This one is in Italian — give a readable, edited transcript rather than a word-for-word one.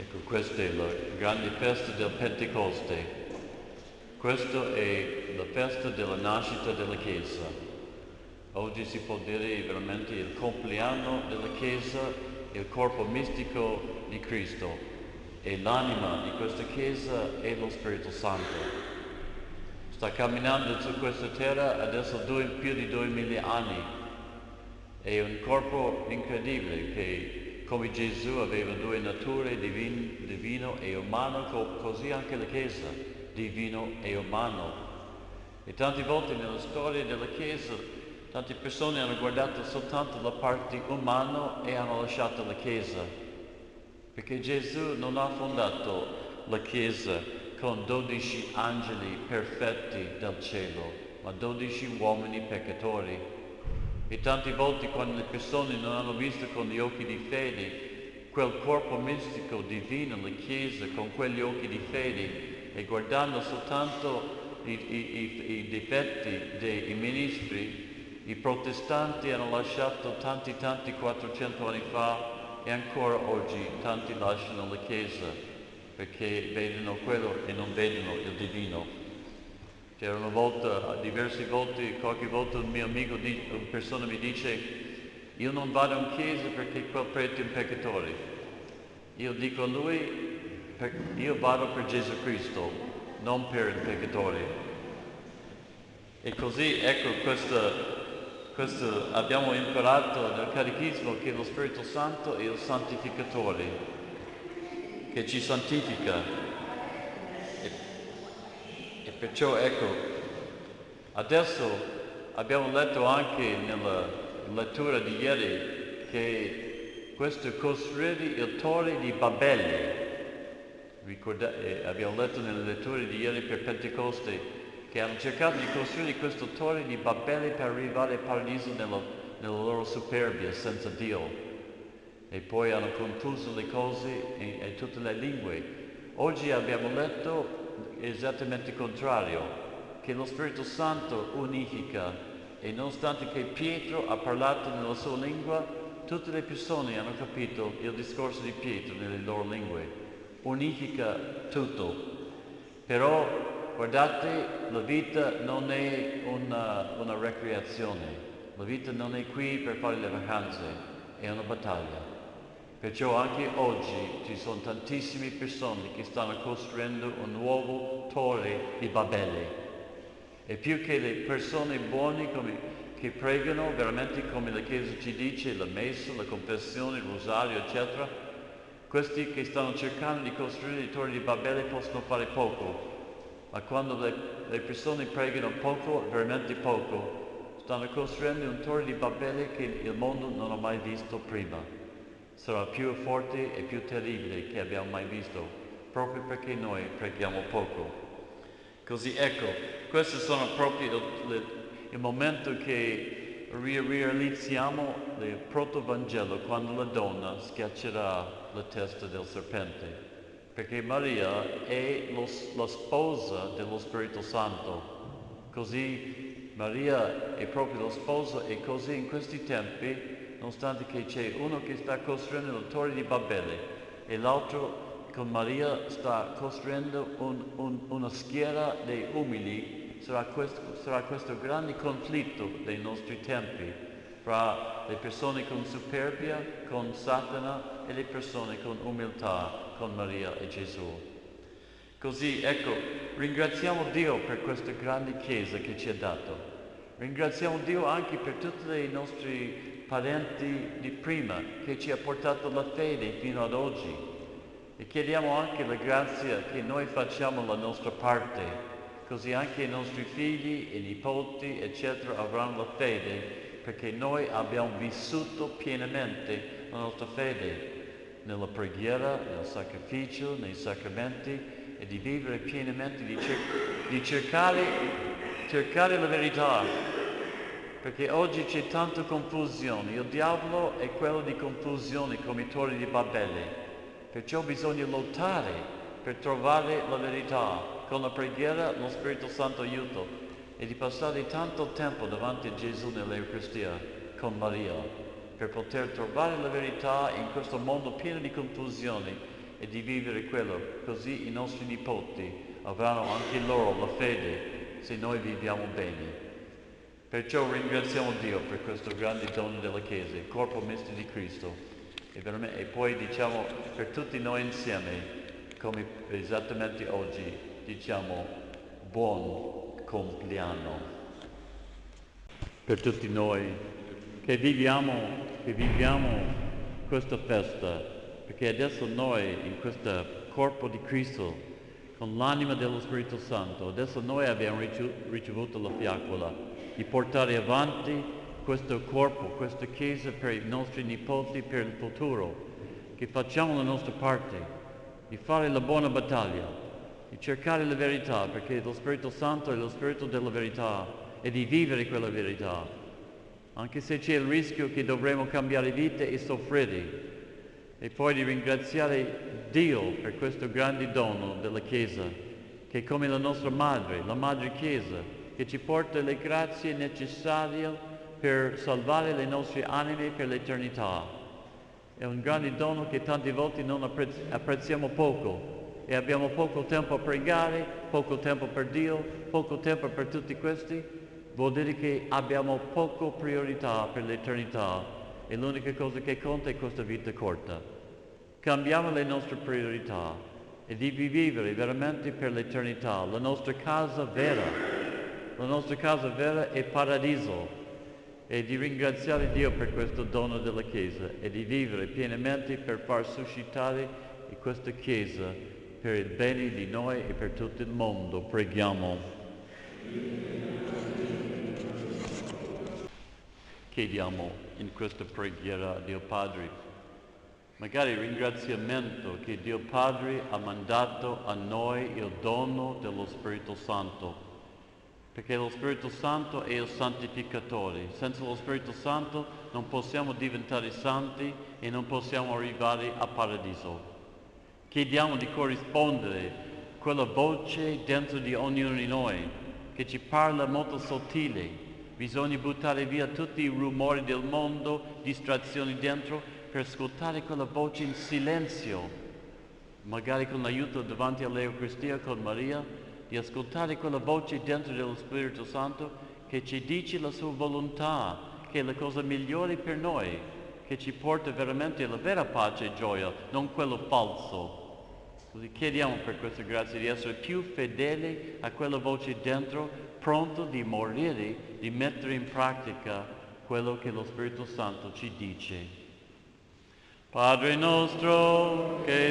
Ecco, questa è la grande festa del Pentecoste. Questa è la festa della nascita della Chiesa. Oggi si può dire veramente il compleanno della Chiesa, il corpo mistico di Cristo. E l'anima di questa Chiesa è lo Spirito Santo. Sta camminando su questa terra adesso più di 2000 anni. È un corpo incredibile che, come Gesù aveva due nature, divino e umano, così anche la Chiesa, divino e umano. E tante volte nella storia della Chiesa, tante persone hanno guardato soltanto la parte umana e hanno lasciato la Chiesa. Perché Gesù non ha fondato la Chiesa con 12 angeli perfetti del cielo, ma 12 uomini peccatori. E tante volte quando le persone non hanno visto con gli occhi di fede quel corpo mistico divino, la Chiesa, con quegli occhi di fede, e guardando soltanto i difetti dei ministri, i protestanti hanno lasciato tanti 400 anni fa, e ancora oggi tanti lasciano la Chiesa perché vedono quello e non vedono il divino. C'era una volta, diverse volte, qualche volta un mio amico, una persona mi dice: io non vado in chiesa perché quel prete è un peccatore. Io dico a lui: io vado per Gesù Cristo, non per il peccatore. E così, ecco, questo abbiamo imparato nel Catechismo che lo Spirito Santo è il santificatore, che ci santifica. E perciò, ecco, adesso abbiamo letto anche nella lettura di ieri che questo costruire il torre di Babele, abbiamo letto nelle letture di ieri per Pentecoste che hanno cercato di costruire questo torre di Babele per arrivare al paradiso nella loro superbia senza Dio, e poi hanno confuso le cose e tutte le lingue. Oggi abbiamo letto esattamente il contrario, che lo Spirito Santo unifica, e nonostante che Pietro ha parlato nella sua lingua, tutte le persone hanno capito il discorso di Pietro nelle loro lingue, unifica tutto. Però guardate, la vita non è una recreazione, la vita non è qui per fare le vacanze, è una battaglia. Perciò anche oggi ci sono tantissime persone che stanno costruendo un nuovo torre di Babele. E più che le persone buone che pregano, veramente come la Chiesa ci dice, la messa, la confessione, il rosario, eccetera, questi che stanno cercando di costruire il torre di Babele possono fare poco. Ma quando le persone pregano poco, veramente poco, stanno costruendo un torre di Babele che il mondo non ha mai visto prima. Sarà più forte e più terribile che abbiamo mai visto, proprio perché noi preghiamo poco. Così ecco, questo sono proprio il momento che realizziamo il protovangelo, quando la donna schiaccerà la testa del serpente, perché Maria è la sposa dello Spirito Santo. Così Maria è proprio la sposa, e così in questi tempi, nonostante che c'è uno che sta costruendo la torre di Babele e l'altro con Maria sta costruendo una schiera dei umili, sarà questo grande conflitto dei nostri tempi fra le persone con superbia, con Satana, e le persone con umiltà, con Maria e Gesù. Così, ecco, ringraziamo Dio per questa grande Chiesa che ci ha dato. Ringraziamo Dio anche per tutti i nostri parenti di prima, che ci ha portato la fede fino ad oggi, e chiediamo anche la grazia che noi facciamo la nostra parte, così anche i nostri figli e nipoti eccetera avranno la fede, perché noi abbiamo vissuto pienamente la nostra fede nella preghiera, nel sacrificio, nei sacramenti, e di vivere pienamente, di cercare la verità. Perché oggi c'è tanta confusione, il diavolo è quello di confusione come i torri di Babele, perciò bisogna lottare per trovare la verità, con la preghiera lo Spirito Santo aiuta, e di passare tanto tempo davanti a Gesù nell'Eucaristia con Maria, per poter trovare la verità in questo mondo pieno di confusione, e di vivere quello, così i nostri nipoti avranno anche loro la fede se noi viviamo bene. Perciò ringraziamo Dio per questo grande dono della Chiesa, il corpo misto di Cristo, e poi diciamo per tutti noi insieme, come esattamente oggi, diciamo buon compleanno. Per tutti noi che viviamo questa festa, perché adesso noi in questo corpo di Cristo, con l'anima dello Spirito Santo, adesso noi abbiamo ricevuto la fiaccola di portare avanti questo corpo, questa Chiesa per i nostri nipoti, per il futuro, che facciamo la nostra parte, di fare la buona battaglia, di cercare la verità, perché lo Spirito Santo è lo Spirito della verità, e di vivere quella verità, anche se c'è il rischio che dovremo cambiare vita e soffrire, e poi di ringraziare Dio per questo grande dono della Chiesa, che è come la nostra madre, la Madre Chiesa, che ci porta le grazie necessarie per salvare le nostre anime per l'eternità. È un grande dono che tante volte non apprezziamo poco e abbiamo poco tempo a pregare, poco tempo per Dio, poco tempo per tutti questi. Vuol dire che abbiamo poco priorità per l'eternità e l'unica cosa che conta è questa vita corta. Cambiamo le nostre priorità e di vivere veramente per l'eternità, la nostra casa vera. La nostra casa vera è paradiso, e di ringraziare Dio per questo dono della Chiesa e di vivere pienamente per far suscitare questa Chiesa per il bene di noi e per tutto il mondo. Preghiamo. Chiediamo in questa preghiera a Dio Padre, magari ringraziamento che Dio Padre ha mandato a noi il dono dello Spirito Santo, perché lo Spirito Santo è il santificatore. Senza lo Spirito Santo non possiamo diventare santi e non possiamo arrivare a paradiso. Chiediamo di corrispondere a quella voce dentro di ognuno di noi che ci parla molto sottile. Bisogna buttare via tutti i rumori del mondo, distrazioni dentro, per ascoltare quella voce in silenzio, magari con l'aiuto davanti all'Eucaristia con Maria, di ascoltare quella voce dentro dello Spirito Santo che ci dice la sua volontà, che è la cosa migliore per noi, che ci porta veramente alla vera pace e gioia, non quello falso. Così chiediamo per questa grazia di essere più fedeli a quella voce dentro, pronto di morire, di mettere in pratica quello che lo Spirito Santo ci dice. Padre nostro che